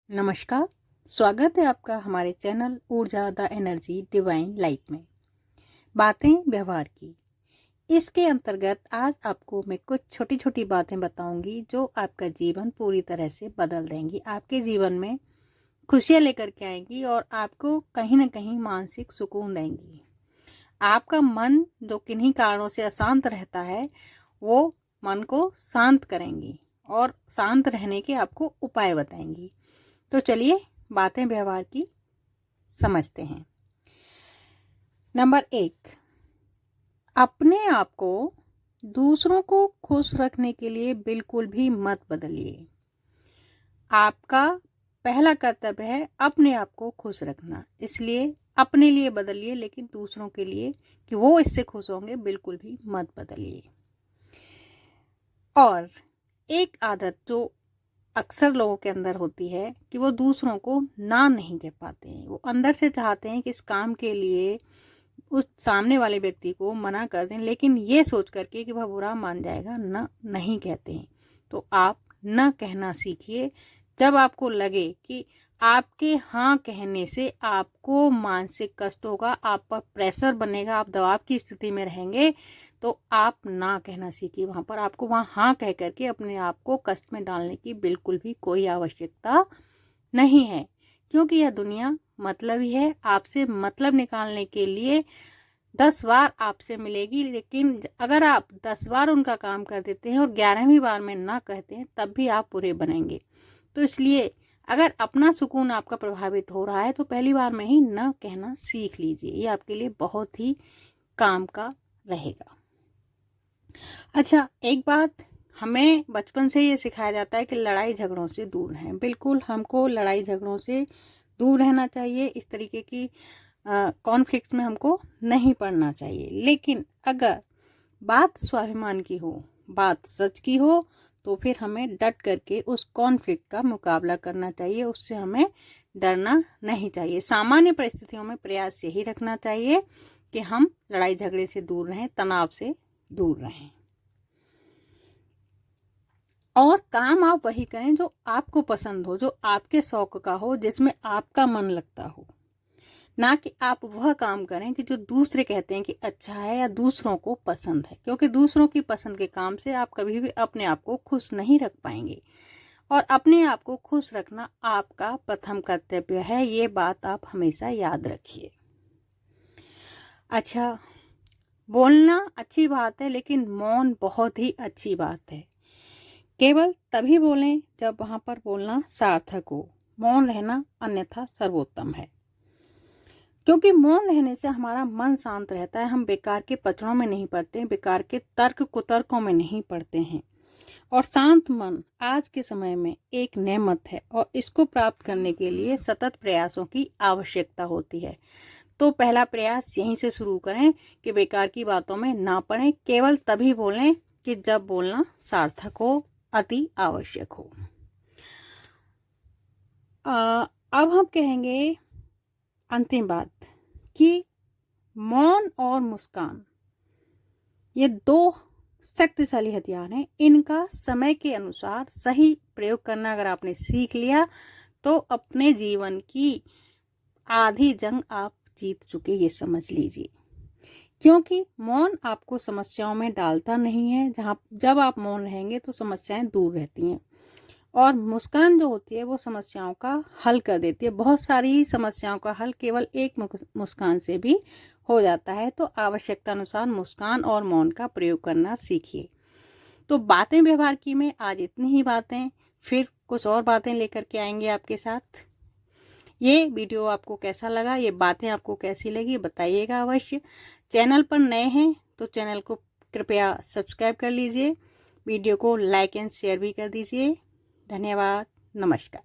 नमस्कार। स्वागत है आपका हमारे चैनल ऊर्जा द एनर्जी डिवाइन लाइट में। बातें व्यवहार की, इसके अंतर्गत आज आपको मैं कुछ छोटी छोटी बातें बताऊंगी जो आपका जीवन पूरी तरह से बदल देंगी, आपके जीवन में खुशियां लेकर के आएंगी और आपको कहीं ना कहीं मानसिक सुकून देंगी। आपका मन जो किन्हीं कारणों से अशांत रहता है वो मन को शांत करेंगी और शांत रहने के आपको उपाय बताएंगी। तो चलिए बातें व्यवहार की समझते हैं। नंबर 1, अपने आप को दूसरों को खुश रखने के लिए बिल्कुल भी मत बदलिए। आपका पहला कर्तव्य है अपने आप को खुश रखना, इसलिए अपने लिए बदलिए, लेकिन दूसरों के लिए कि वो इससे खुश होंगे बिल्कुल भी मत बदलिए। और एक आदत जो अक्सर लोगों के अंदर होती है कि वो दूसरों को ना नहीं कह पाते हैं। वो अंदर से चाहते हैं कि इस काम के लिए उस सामने वाले व्यक्ति को मना कर दें, लेकिन ये सोच करके कि वह बुरा मान जाएगा, ना नहीं कहते हैं। तो आप न कहना सीखिए। जब आपको लगे कि आपके हाँ कहने से आपको मानसिक कष्ट होगा, आप पर प्रेशर बनेगा, आप दबाव की स्थिति में रहेंगे, तो आप ना कहना सीखिए। वहाँ पर आपको वहाँ हाँ कह करके अपने आप को कष्ट में डालने की बिल्कुल भी कोई आवश्यकता नहीं है, क्योंकि यह दुनिया मतलब ही है। आपसे मतलब निकालने के लिए 10 बार आपसे मिलेगी, लेकिन अगर आप 10 बार उनका काम कर देते हैं और 11वीं बार में ना कहते हैं तब भी आप बुरे बनेंगे। तो इसलिए अगर अपना सुकून आपका प्रभावित हो रहा है तो पहली बार में ही न कहना सीख लीजिए। ये आपके लिए बहुत ही काम का रहेगा। अच्छा, एक बात, हमें बचपन से ये सिखाया जाता है कि लड़ाई झगड़ों से दूर रहें। बिल्कुल हमको लड़ाई झगड़ों से दूर रहना चाहिए, इस तरीके की कॉन्फ्लिक्ट में हमको नहीं पड़ना चाहिए। लेकिन अगर बात स्वाभिमान की हो, बात सच की हो, तो फिर हमें डट करके उस कॉन्फ्लिक्ट का मुकाबला करना चाहिए। उससे हमें डरना नहीं चाहिए। सामान्य परिस्थितियों में प्रयास यही रखना चाहिए कि हम लड़ाई झगड़े से दूर रहें, तनाव से दूर रहें। और काम आप वही करें जो आपको पसंद हो, जो आपके शौक का हो, जिसमें आपका मन लगता हो। ना कि आप वह काम करें कि जो दूसरे कहते हैं कि अच्छा है या दूसरों को पसंद है, क्योंकि दूसरों की पसंद के काम से आप कभी भी अपने आप को खुश नहीं रख पाएंगे। और अपने आप को खुश रखना आपका प्रथम कर्तव्य है। ये बात आप हमेशा याद रखिए। अच्छा, बोलना अच्छी बात है, लेकिन मौन बहुत ही अच्छी बात है। केवल तभी बोलें जब वहां पर बोलना सार्थक हो। मौन रहना अन्यथा सर्वोत्तम है, क्योंकि मौन रहने से हमारा मन शांत रहता है। हम बेकार के पचड़ों में नहीं पड़ते, बेकार के तर्क कुतर्कों में नहीं पड़ते हैं। और शांत मन आज के समय में एक नेमत है और इसको प्राप्त करने के लिए सतत प्रयासों की आवश्यकता होती है। तो पहला प्रयास यहीं से शुरू करें कि बेकार की बातों में ना पड़ें। केवल तभी बोलें कि जब बोलना सार्थक हो, अति आवश्यक हो। अब हम कहेंगे अंतिम बात कि मौन और मुस्कान ये दो शक्तिशाली हथियार हैं। इनका समय के अनुसार सही प्रयोग करना अगर आपने सीख लिया तो अपने जीवन की आधी जंग आप जीत चुके, ये समझ लीजिए। क्योंकि मौन आपको समस्याओं में डालता नहीं है। जब आप मौन रहेंगे तो समस्याएं दूर रहती हैं। और मुस्कान जो होती है वो समस्याओं का हल कर देती है। बहुत सारी समस्याओं का हल केवल एक मुस्कान से भी हो जाता है। तो आवश्यकता अनुसार मुस्कान और मौन का प्रयोग करना सीखिए। तो बातें व्यवहार की में आज इतनी ही बातें, फिर कुछ और बातें लेकर के आएंगे आपके साथ। ये वीडियो आपको कैसा लगा, ये बातें आपको कैसी लगी, बताइएगा अवश्य। चैनल पर नए हैं तो चैनल को कृपया सब्सक्राइब कर लीजिए। वीडियो को लाइक एंड शेयर भी कर दीजिए। धन्यवाद। नमस्कार।